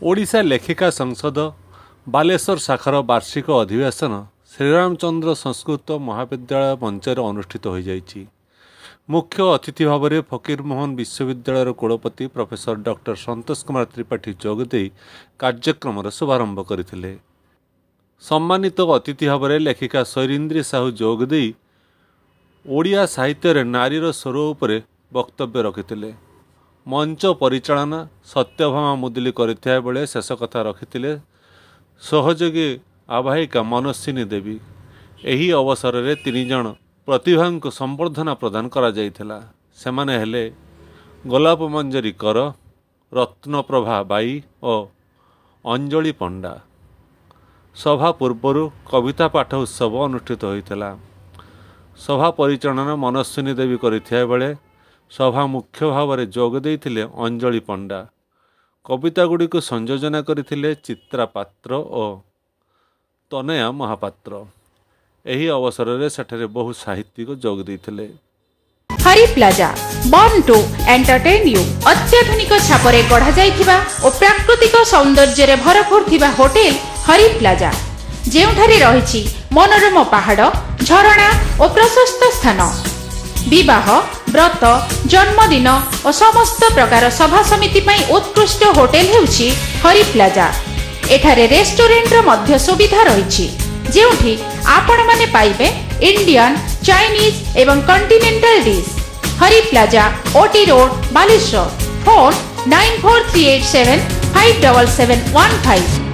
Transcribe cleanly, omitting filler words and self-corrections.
ओडिशा लेखिका संसद बालेश्वर शाखार वार्षिक अधिवेशन श्रीरामचंद्र संस्कृत महाविद्यालय मंचर अनुष्ठित हो जाइछि। मुख्य अतिथि भाव में फकीरमोहन विश्वविद्यालय कुलपति प्रोफेसर डॉक्टर संतोष कुमार त्रिपाठी जोगदे कार्यक्रम शुभारंभ करथिले। सम्मानित अतिथि भाव में लेखिका शैलेन्द्री साहू जोगदे ओडिया साहित्य नारीर स्वर उपरे वक्तव्य रखिथिले। मंच परिचालना सत्यभामा मुदुली करथिया बेले शेष कथा रखिथिले सहयोगी आवाहिका मनस्विनी देवी। एही अवसर में 3 जन प्रतिभा को संबर्धना प्रदान करा जाइथिला। सेमाने हेले गोलाप मंजरी कर, रत्नप्रभा बाई और अंजलि पंडा। सभा पूर्व कविता पाठ उत्सव अनुष्ठित होइथिला। सभा परिचालना मनस्विनी देवी करथिया बेले सभा मुख्य भाव में जोग देइथिले अंजलि पंडा। कविता गुड़ी को संयोजना करथिले चित्रा पात्र और तनया महापात्र। एही अवसर में सेठरे बहु साहित्यिक जोग देइथिले। Hari plaza born to entertain you अत्याधुनिक छापरे गढ़ा जाइथिबा और प्राकृतिक सौंदर्य रे भरपूर थिबा होटल हरि प्लाजा, जेउठारे रहिछि मनोरम पहाड़, झरणा और प्रशस्त स्थान। विवाह, व्रत, जन्मदिन और समस्त प्रकार सभा समिति पई उत्कृष्ट होटल हेउछि हरि प्लाजा। एठारे रेस्टोरेंट रो मध्य सुविधा रहिछि, जेउठी आपण माने पाइबे इंडियन, चाइनीज एवं continental dish. Hari plaza, OT road, Baleshwar. Phone 9438757715।